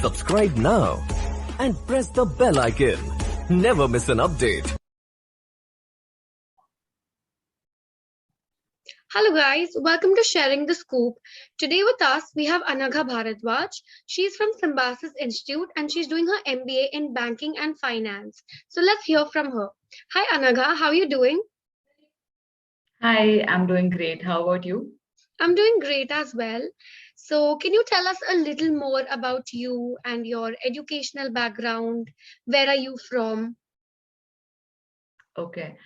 Subscribe now and press the bell icon. Never miss an update. Hello guys, welcome to Sharing the Scoop. Today with us we have Anagha Bharadwaj. She's from Symbiosis Institute and she's doing her MBA in Banking and Finance. So let's hear from her. Hi Anagha, how are you doing? Hi, I'm doing great. How about you? I'm doing great as well. So can you tell us a little more about you and your educational background? Where are you from? Okay.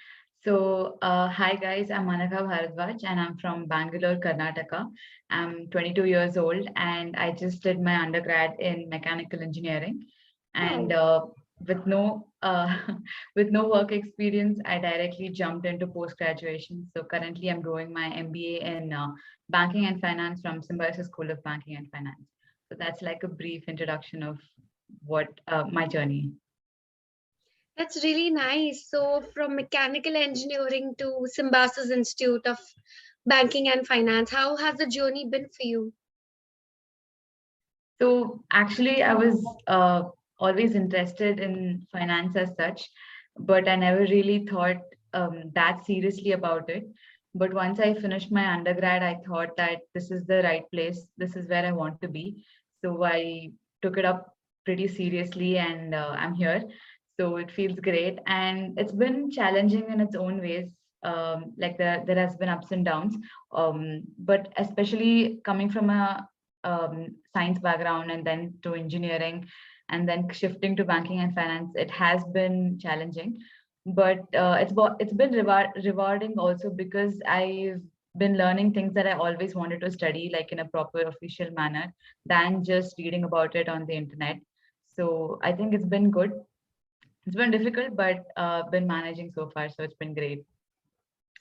So, hi guys, I'm Anagha Bharadwaj and I'm from Bangalore, Karnataka. I'm 22 years old and I just did my undergrad in mechanical engineering. And with no with no work experience, I directly jumped into post-graduation. So currently I'm doing my MBA in Banking and Finance from Symbiosis School of Banking and Finance. So that's like a brief introduction of what my journey. That's really nice. So from mechanical engineering to Symbiosis Institute of Banking and Finance, how has the journey been for you? So actually, I was always interested in finance as such, but I never really thought that seriously about it. But once I finished my undergrad, I thought that this is the right place. This is where I want to be. So I took it up pretty seriously, and I'm here. So it feels great, and it's been challenging in its own ways. Like there has been ups and downs, but especially coming from a science background and then to engineering and then shifting to banking and finance, it has been challenging, but it's been rewarding also because I've been learning things that I always wanted to study, like in a proper official manner, than just reading about it on the internet. So I think it's been good. It's been difficult, but been managing so far, so it's been great.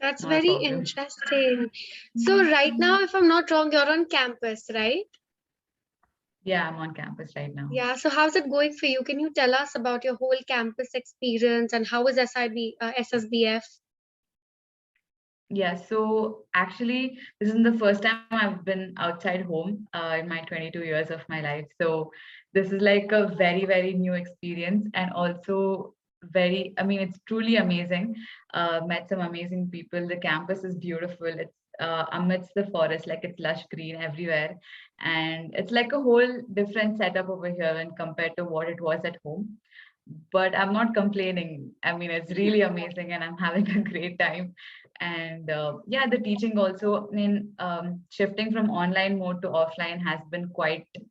That's Not a very problem. interesting. So right now, if I'm not wrong, you're on campus, right? Yeah, I'm on campus right now. Yeah. So how's it going for you? Can you tell us about your whole campus experience and how is SSBF? Yeah, so actually, this is the first time I've been outside home in my 22 years of my life. So this is like a very, very new experience and also I mean, it's truly amazing. Met some amazing people. The campus is beautiful. It's amidst the forest, like it's lush green everywhere. And it's like a whole different setup over here when compared to what it was at home. But I'm not complaining. I mean, it's really amazing and I'm having a great time. And yeah, the teaching also, I mean, shifting from online mode to offline has been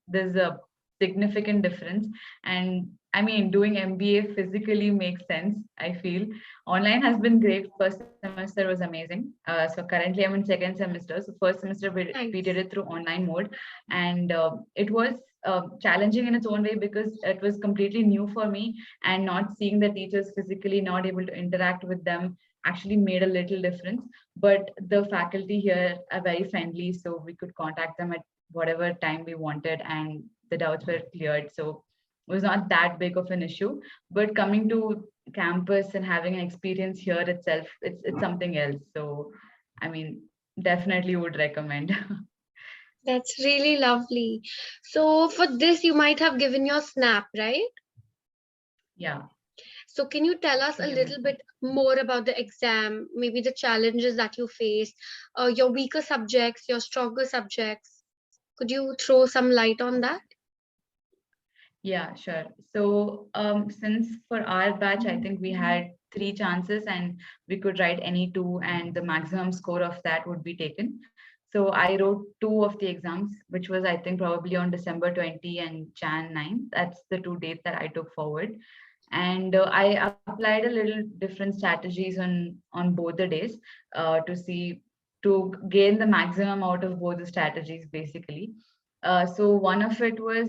there's a significant difference. And I mean, doing MBA physically makes sense, I feel. Online has been great. First semester was amazing. So currently I'm in second semester. So first semester we did it through online mode. And it was challenging in its own way because it was completely new for me, and not seeing the teachers physically, not able to interact with them actually made a little difference. But the faculty here are very friendly, so we could contact them at whatever time we wanted and the doubts were cleared. So it was not that big of an issue. But coming to campus and having an experience here itself, it's something else. So I mean, definitely would recommend. That's really lovely. So for this, you might have given your snap, right? Yeah. So can you tell us a little bit more about the exam, maybe the challenges that you faced, your weaker subjects, your stronger subjects? Could you throw some light on that? Yeah, sure. So since for our batch, I think we had three chances and we could write any two, and the maximum score of that would be taken. So I wrote two of the exams, which was I think probably on December 20 and Jan 9. That's the two dates that I took forward. And I applied a little different strategies on both the days to see to gain the maximum out of both the strategies basically. So one of it was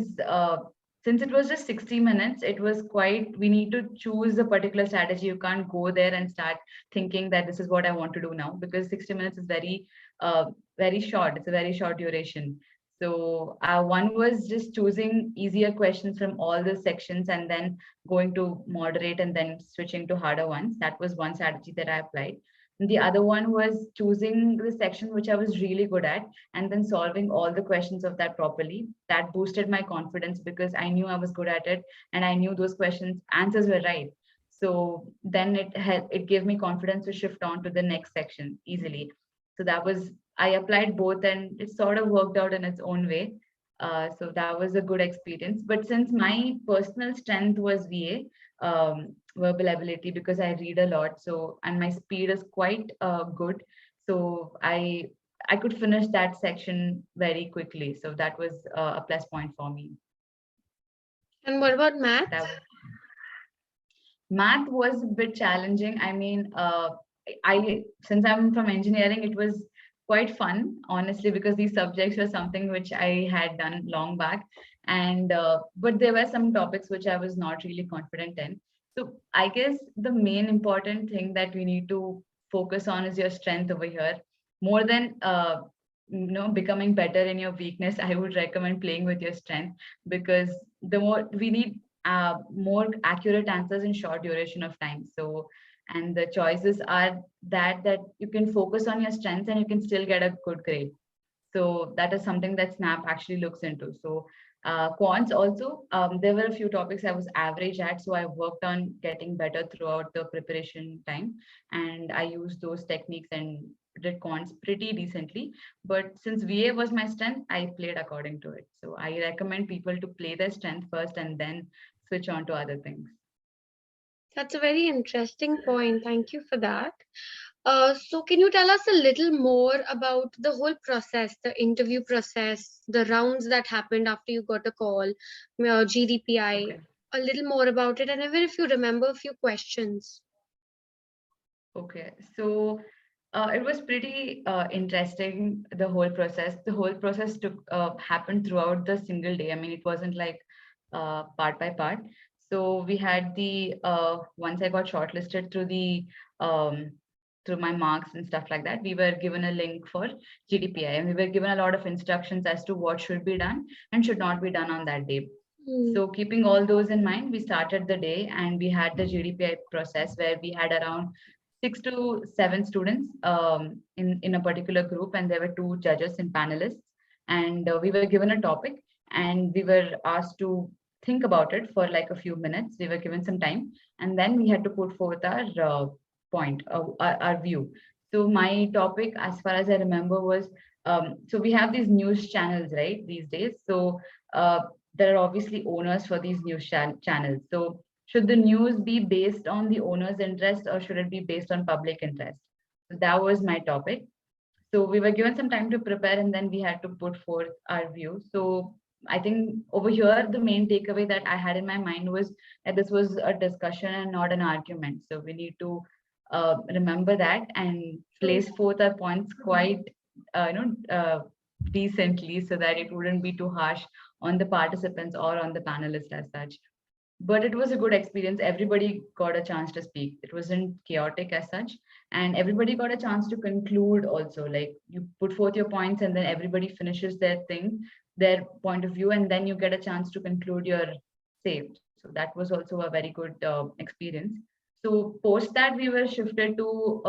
since it was just 60 minutes, it was quite, we need to choose a particular strategy. You can't go there and start thinking that this is what I want to do now, because 60 minutes is very short. It's a very short duration. So one was just choosing easier questions from all the sections and then going to moderate and then switching to harder ones. That was one strategy that I applied. The other one was choosing the section which I was really good at and then solving all the questions of that properly. That boosted my confidence because I knew I was good at it and I knew those questions answers were right. So then it gave me confidence to shift on to the next section easily. So that was, I applied both and it sort of worked out in its own way. So that was a good experience. But since my personal strength was VA, verbal ability, because I read a lot, so and my speed is quite good, so I could finish that section very quickly. So that was a plus point for me. And what about math? That math was a bit challenging. I mean, I since I'm from engineering, it was quite fun, honestly, because these subjects were something which I had done long back, and but there were some topics which I was not really confident in. So I guess the main important thing that we need to focus on is your strength over here, more than becoming better in your weakness. I would recommend playing with your strength, because the more we need more accurate answers in short duration of time. So, and the choices are that you can focus on your strengths and you can still get a good grade. So that is something that Snap actually looks into. So quants also, there were a few topics I was average at, so I worked on getting better throughout the preparation time, and I used those techniques and did quants pretty decently. But since VA was my strength, I played according to it. So I recommend people to play their strength first and then switch on to other things. That's a very interesting point. Thank you for that. So, can you tell us a little more about the whole process, the interview process, the rounds that happened after you got a call, GDPI, Okay. a little more about it, and even if you remember a few questions? Okay. So it was pretty interesting, the whole process. The whole process took happened throughout the single day. I mean, it wasn't like part by part. So we had the once I got shortlisted um, through my marks and stuff like that, we were given a link for GDPI, and we were given a lot of instructions as to what should be done and should not be done on that day. Hmm. So keeping all those in mind, we started the day and we had the GDPI process where we had around 6 to 7 students in a particular group, and there were two judges and panelists. And we were given a topic, and we were asked to think about it for like a few minutes. We were given some time, and then we had to put forth our our view. So my topic, as far as I remember, was so we have these news channels, right, these days. So uh, there are obviously owners for these news channels. So should the news be based on the owner's interest or should it be based on public interest? So that was my topic. So we were given some time to prepare and then we had to put forth our view. So I think over here, the main takeaway that I had in my mind was that this was a discussion and not an argument. So we need to remember that and True. place forth our points quite, decently, so that it wouldn't be too harsh on the participants or on the panelists as such. But it was a good experience. Everybody got a chance to speak. It wasn't chaotic as such, and everybody got a chance to conclude also. Like, you put forth your points and then everybody finishes their thing, their point of view, and then you get a chance to conclude your say. So that was also a very good experience. So post that, we were shifted to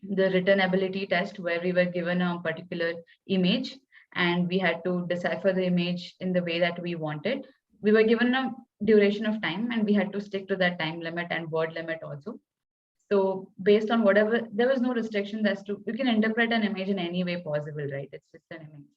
the written ability test, where we were given a particular image and we had to decipher the image in the way that we wanted. We were given a duration of time and we had to stick to that time limit and word limit also. So based on whatever, there was no restrictions as to, you can interpret an image in any way possible, right? It's just an image.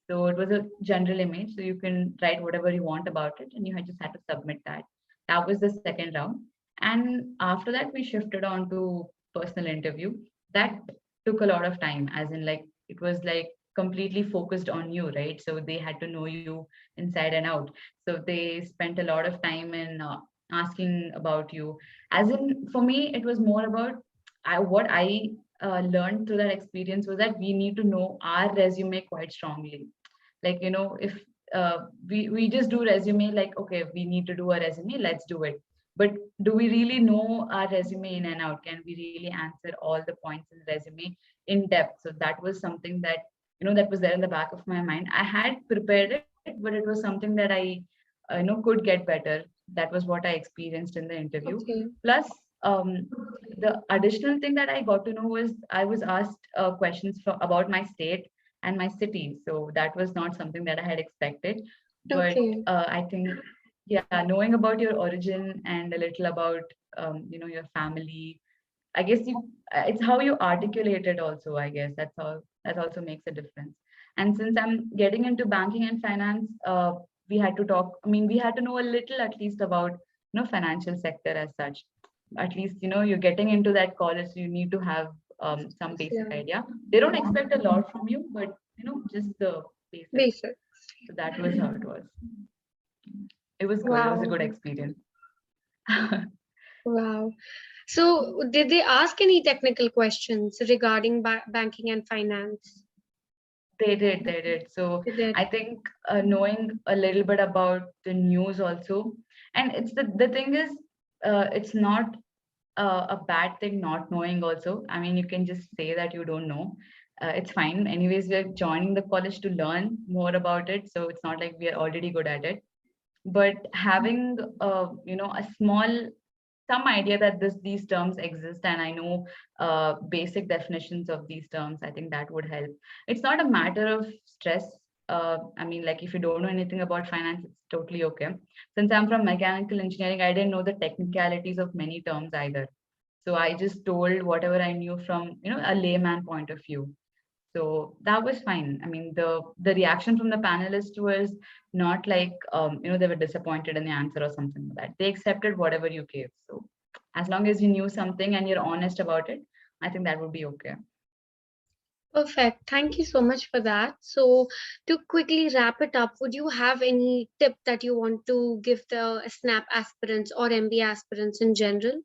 So it was a general image, so you can write whatever you want about it and you had just had to submit that. That was the second round. And after that we shifted on to personal interview. That took a lot of time, as in, like, it was like completely focused on you, right? So they had to know you inside and out. So they spent a lot of time in asking about you. As in, for me it was more about, what I learned through that experience was that we need to know our resume quite strongly. Like, if we just do resume, like, okay, we need to do a resume, let's do it. But do we really know our resume in and out? Can we really answer all the points in the resume in depth? So that was something that, that was there in the back of my mind. I had prepared it, but it was something that I could get better. That was what I experienced in the interview. Okay. Plus, the additional thing that I got to know was I was asked questions about my state and my city. So that was not something that I had expected. But Okay. I think, yeah, knowing about your origin and a little about, your family, I guess it's how you articulate it also, I guess. That also makes a difference. And since I'm getting into banking and finance, we had to talk, I mean, we had to know a little at least about, financial sector as such. At least, you're getting into that college, so you need to have some basic Yeah. idea. They don't expect a lot from you, but, just the basics. Basic. So that was how it was. It was good. It was a Wow. good experience. Wow. So, did they ask any technical questions regarding banking and finance? They did. So They did. I think knowing a little bit about the news also, and it's the thing is, it's not a bad thing not knowing also. I mean, you can just say that you don't know. It's fine. Anyways, we're joining the college to learn more about it, so it's not like we are already good at it. But having a small some idea that these terms exist and I know basic definitions of these terms, I think that would help. It's not a matter of stress. I mean, like, if you don't know anything about finance, it's totally okay. Since I'm from mechanical engineering, I didn't know the technicalities of many terms either. So I just told whatever I knew from, a layman point of view. So that was fine. I mean, the reaction from the panelists was not like, they were disappointed in the answer or something like that. They accepted whatever you gave. So as long as you knew something and you're honest about it, I think that would be okay. Perfect. Thank you so much for that. So, to quickly wrap it up, would you have any tip that you want to give the SNAP aspirants or MBA aspirants in general?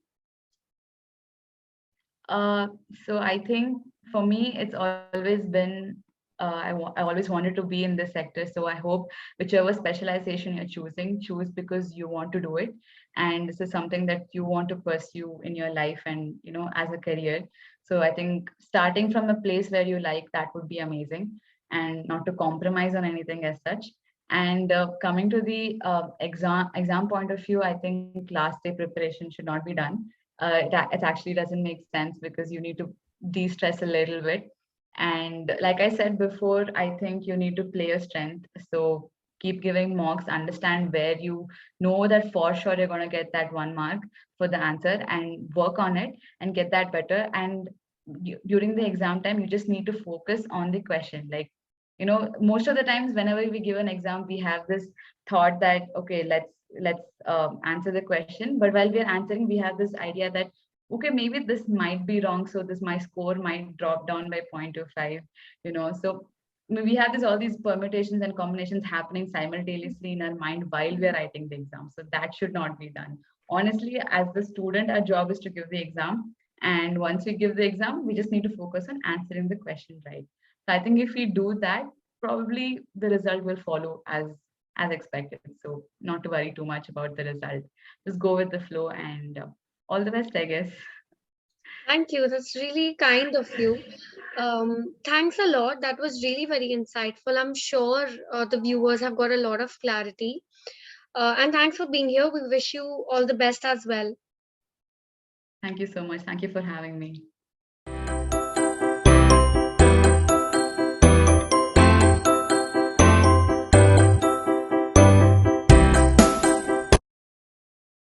Uh, so I think for me, it's always been, I always wanted to be in this sector. So I hope whichever specialization you're choosing, choose because you want to do it. And this is something that you want to pursue in your life and, as a career. So I think starting from a place where you like, that would be amazing, and not to compromise on anything as such. And coming to the exam point of view, I think last day preparation should not be done. It actually doesn't make sense because you need to de-stress a little bit. And like I said before, I think you need to play your strength. So keep giving mocks, understand where you know that for sure you're going to get that 1 mark for the answer, and work on it and get that better. And during the exam time, you just need to focus on the question. Like, most of the times whenever we give an exam, we have this thought that, okay, let's answer the question, but while we are answering, we have this idea that, okay, maybe this might be wrong, so this my score might drop down by 0.25. So we have all these permutations and combinations happening simultaneously in our mind while we are writing the exam. So that should not be done. Honestly, as the student, our job is to give the exam, and once we give the exam, we just need to focus on answering the question right. So I think if we do that, probably the result will follow as expected. So not to worry too much about the result. Just go with the flow, and all the best, I guess. Thank you. That's really kind of you. Thanks a lot. That was really very insightful. I'm sure the viewers have got a lot of clarity. And thanks for being here. We wish you all the best as well. Thank you so much. Thank you for having me.